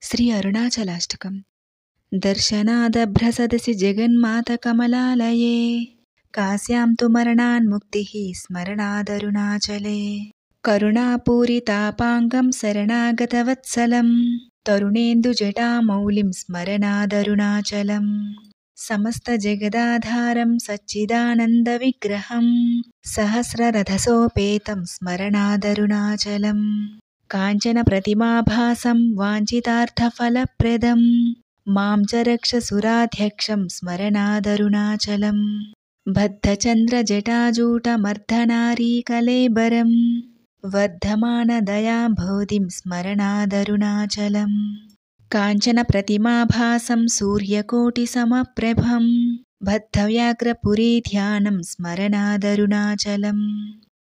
శ్రీ అరుణాచలాష్టకం. దర్శనాదభ్రసదసి జగన్మాతకమలాలయే కాశ్యాం తు మరణాన్ముక్తిః స్మరణాదరుణాచలే. కరుణాపూరితాపాంగం శరణాగతవత్సలం తరుణేందుజటామౌళిం స్మరణాదరుణాచలం. సమస్తజగదాధారం సచ్చిదానందవిగ్రహం సహస్రరథసోపేతం స్మరణాదరుణాచలం. కాంచనప్రతిమాభాసం వాంఛితార్థఫలప్రదం మాం చ రక్షసురాధ్యక్షం స్మరణాదరుణాచలం. బద్ధచంద్రజటాజూటమర్ధనారీకలేబరం వర్ధమానదయాంభోధిం స్మరణాదరుణాచలం. కాంచనప్రతిమాభాసం సూర్యకోటిసమప్రభం బద్ధవ్యాఘ్రపురీధ్యానం స్మరణాదరుణాచలం.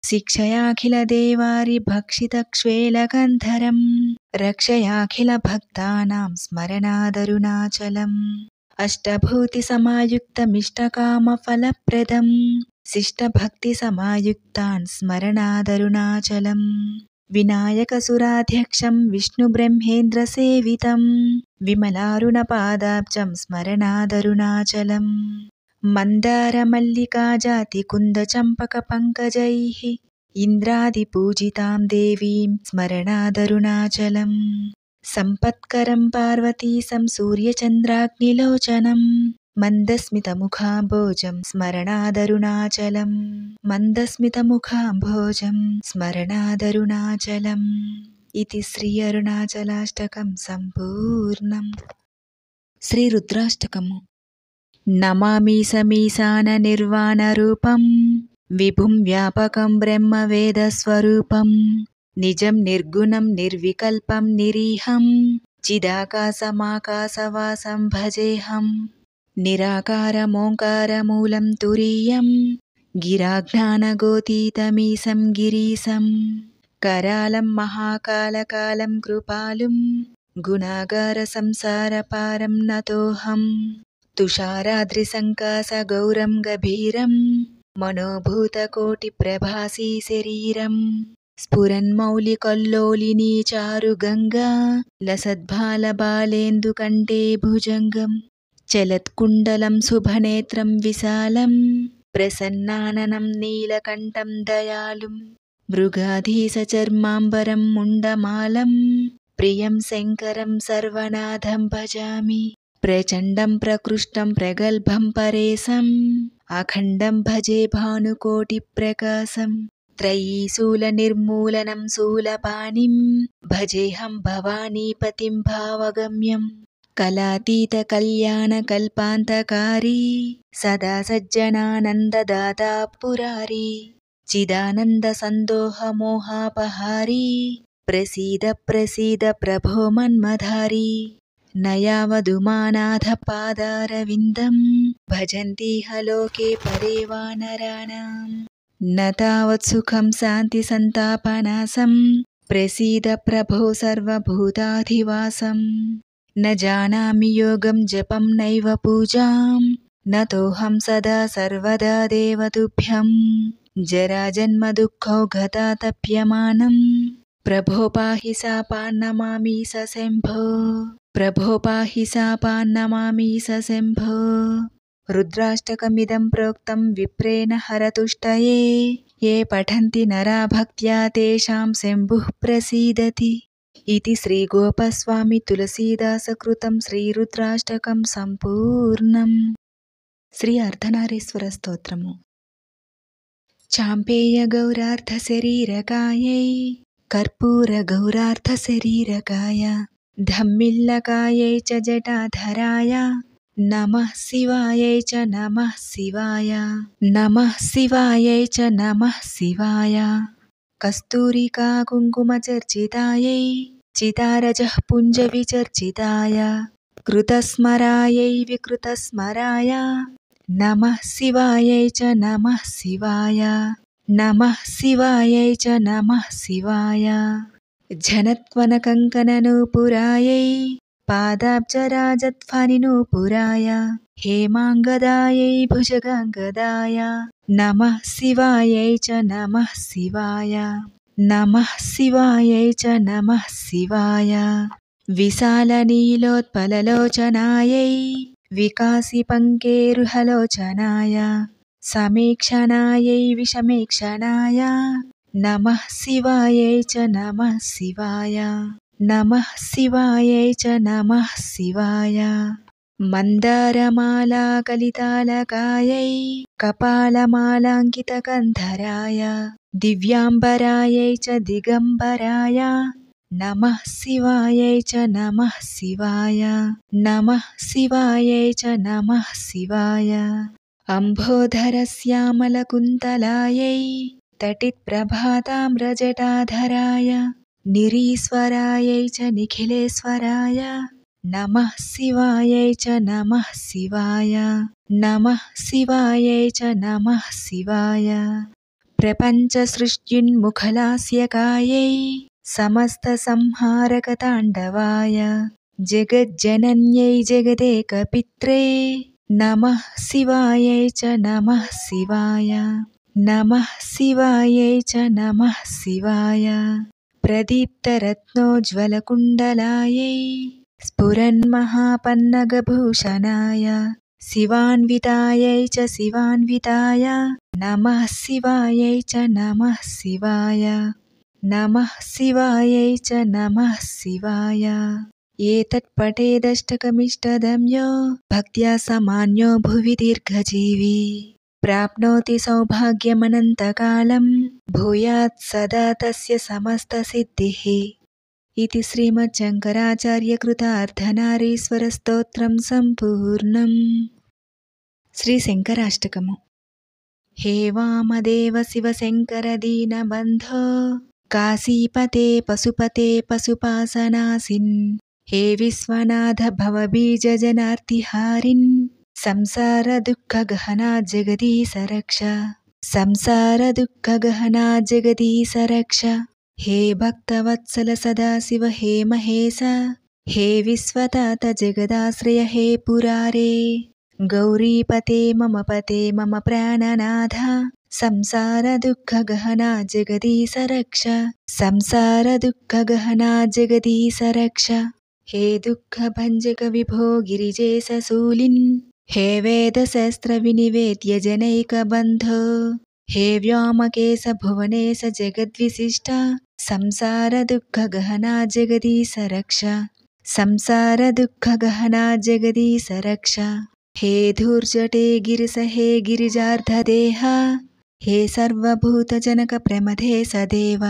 శిక్షయాఖిలదేవారిభక్షితక్ష్వేలగంధరం రక్షయాఖిలభక్తానాం స్మరణాదరుణాచలం. అష్టభూతిసమాయుక్తమిష్టకామఫలప్రదం శిష్టభక్తిసమాయుక్తాన్ స్మరణాదరుణాచలం. వినాయకసురాధ్యక్షం విష్ణుబ్రహ్మేంద్రసేవితం విమలారుణపాదాబ్జం స్మరణాదరుణాచలం. మందారమల్లికాజాతికుందచంపకపంకజైః ఇంద్రాదిపూజితాం దేవీం స్మరణాదరుణాచలం. సంపత్కరం పార్వతీశం సూర్యచంద్రాగ్నిలోచనం మందస్మితముఖాంబోజం స్మరణాదరుణాచలం. మందస్మితముఖాంబోజం స్మరణాదరుణాచలం. ఇతి శ్రీ అరుణాచలాష్టకం సంపూర్ణం. శ్రీ రుద్రాష్టకము. నమామీశమీశాన నిర్వాణరూపం విభుం వ్యాపకం బ్రహ్మవేదస్వరూపం నిజం నిర్గుణం నిర్వికల్పం నిరీహం చిదాకాశమాకాశవాసం భజేహం. నిరాకారమోంకారమూలం తురీయం గిరాజ్ఞానగోతీతమీశం గిరీశం. కరాళం మహాకాలకాలం కృపాలుం గుణాగార సంసారపారం నతోహం. తుషారాద్రిసంకాశగౌరం గభీరం మనోభూతకోటిప్రభాసీ శరీరం. స్ఫురన్మౌళికల్లోలినీ చారుగంగా లసద్బాలబాలేందుకంటే భుజంగం. చలత్కుండలం శుభనేత్రం విశాలం ప్రసన్నాననం నీలకంఠం దయాళుం. మృగాధీశచర్మాంబరం ముండమాలం ప్రియం శంకరం సర్వనాథం భజామి. ప్రచండం ప్రకృష్టం ప్రగల్భం పరేశం అఖండం భజే భానుకోటిప్రకాశం. త్రయీశూలనిర్మూలనం శూలపాణిం భజేహం భవానీపతిం భావగమ్యం. కళాతీతకల్యాణకల్పాంతకారీ సదా సజ్జనానందదాతా పురారీ. చిదానందసందోహమోహాపహారీ ప్రసీద ప్రసీద ప్రభో మన్మధారీ. నయావదుమానాథ పాదారవిందం భజంతీహ లోకే పరే వానరాణాం. న తావత్సుఖం శాంతి సంతాపనాశం ప్రసీద ప్రభో సర్వభూతాధివాసం. న జానామి యోగం జపం నైవ పూజాం నతోహం సదా సర్వదా దేవతుభ్యం. జరాజన్మదుఃఖౌఘతాతప్యమానం ప్రభో పాహి శాపాన్నమామీశ శంభో. ప్రభో పాహి శాపాన్నమామీశ శంభో. రుద్రాష్టకమిదం ప్రోక్తం విప్రేణ హరతుష్టయే ఏ పఠంతి నరా భక్త్యా తేషాం శంభుః ప్రసీదతి. ఇతి శ్రీ గోపస్వామి తులసీదాసకృతం శ్రీరుద్రాష్టకం సంపూర్ణం. శ్రీ అర్ధనారీశ్వర స్తోత్రము. చాంపేయ గౌరార్ధశరీరకాయై కర్పూర గౌరార్ధశరీరకాయ ధమ్మిల్లకాయై చ జటాధరాయ నమః శివాయై చ నమః శివాయ. నమః శివాయై చ నమః శివాయ. కస్తూరికా కుంకుమచర్చితాయై చితారజః పుంజ విచర్చితాయ కృతస్మరాయై వికృతస్మరాయ నమః శివాయై చ నమః శివాయ. నమః శివాయై చ నమః శివాయ. ఝనత్వనకంకణనూపురాయై పాదాబ్జరాజధ్వనినూపురాయ హేమాంగదాయై భుజగాంగదాయ నమః శివాయై చ నమః శివాయ. నమః శివాయై చ నమః శివాయ. विशालनीलोत्पललोचनायै विकासिपङ्केरुहलोचनाय समीक्षणायै विषमीक्षणाय नमः शिवायै च नमः शिवाय नमः शिवायै च नमः शिवाय मन्दारमालाकलितालकायै कपालमालाङ्कितकन्धराय दिव्याम्बरायै च दिगम्बराय नमः शिवायै च नमः शिवाय नमः शिवायै च नमः शिवाय अम्भोधरश्यामलकुन्तलायै तटित्प्रभाताम्रजटाधराय निरीश्वरायै च निखिलेश्वराय नमः शिवायै च नमः शिवाय नमः शिवायै च नमः शिवाय प्रपञ्चसृष्टिन्मुखलास्यकायै समस्तसंहारकताण्डवाय जगज्जनन्यै जगदेकपित्रे नमः शिवायै च नमः शिवाय नमः शिवायै च नमः शिवाय प्रदीप्तरत्नोज्ज्वलकुण्डलायै स्फुरन्महापन्नगभूषणाय शिवान्वितायै च शिवान्विताय नमः शिवायै च नमः शिवाय नमः शिवायै च नमः शिवाय एतत्पठेदष्टकमिष्टदं यो भक्त्या समान्यो भुवि दीर्घजीवी प्राप्नोति सौभाग्यमनन्तकालं भूयात् सदा तस्य समस्तसिद्धिः। इति श्रीमच्छङ्कराचार्यकृतार्धनारीश्वरस्तोत्रं सम्पूर्णम्। श्रीशङ्कराष्टकम्। हे वामदेव शिवशङ्कर दीनबन्धो काशीपते पशुपते पशुपासनासिन् हे विश्वनाथ भवबीजजनार्तिहारिन् संसारदुःखगहना जगदीश रक्ष संसारदुःखगहना जगदीश रक्ष हे भक्तवत्सल सदाशिव हे महेश हे विश्वतात जगदाश्रय हे पुरारे गौरीपते मम प्राणनाथ संसारदुःखगहना जगदीश रक्ष संसारदुःखगहना जगदीश रक्ष हे दुःखभञ्जक विभो गिरिजेश शूलिन् हे वेदशास्त्रविनिवेद्य जनैकबन्धो हे व्योमकेश भुवनेश जगद्विशिष्ट संसारदुःखगहना जगदीश रक्ष संसारदुःखगहना जगदीश रक्ष हे धूर्जटे गिरिश हे गिरिजार्धदेह हे सर्वभूतजनक प्रमथे सदेव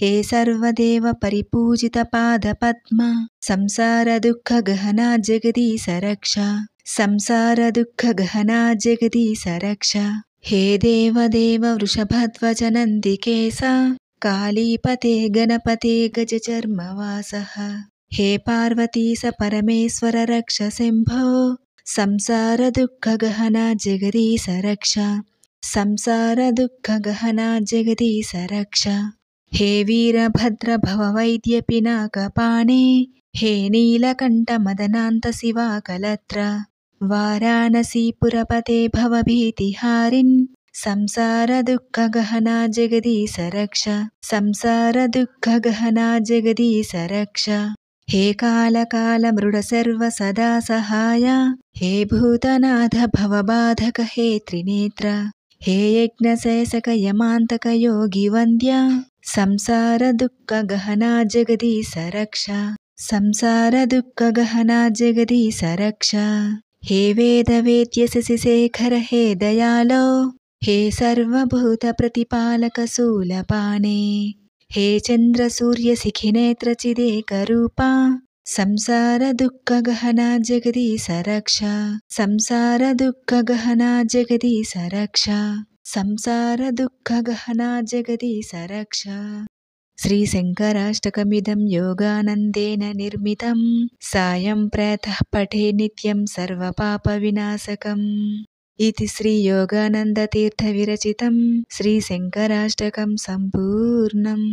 हे सर्वदेव परिपूजित पादपद्म संसारदुःखगहना जगदीश रक्ष संसारदुःखगहना जगदीश रक्ष हे देवदेव वृषभध्वज नन्दिकेश कालीपते गणपते गजचर्मवासः हे पार्वतीश परमेश्वर रक्ष शम्भो संसारदुःखगहना जगदीश रक्ष संसारदुःखगहना जगदीश रक्ष हे वीरभद्र भववैद्य पिनाकपाणे हे नीलकण्ठ मदनान्त शिवाकलत्र वाराणसीपुरपते भवभीतिहारिन् संसारदुःखगहना जगदीश रक्ष संसारदुःखगहना जगदीश रक्ष हे कालकालमृड सर्व सदा सहाय हे भूतनाथ भवबाधक हे त्रिनेत्र हे यज्ञशेषक यमान्तक योगिवन्द्य संसारदुःखगहना जगदीश रक्ष संसारदुःखगहना जगदीश रक्ष हे वेदवेद्य शशिशेखर हे दयालो हे सर्वभूतप्रतिपालक शूलपाणे हे चन्द्रसूर्यशिखिनेत्र चिदेकरूपा संसारदुःखगहना जगदीश रक्ष संसारदुःखगहना जगदीश रक्ष संसारदुःखगहना जगदीश रक्ष। श्रीशङ्कराष्टकमिदं योगानन्देन निर्मितं सायं प्रातः पठे नित्यं सर्वपापविनाशकम्। इति श्रीयोगानन्दतीर्थविरचितं श्रीशङ्कराष्टकं सम्पूर्णम्।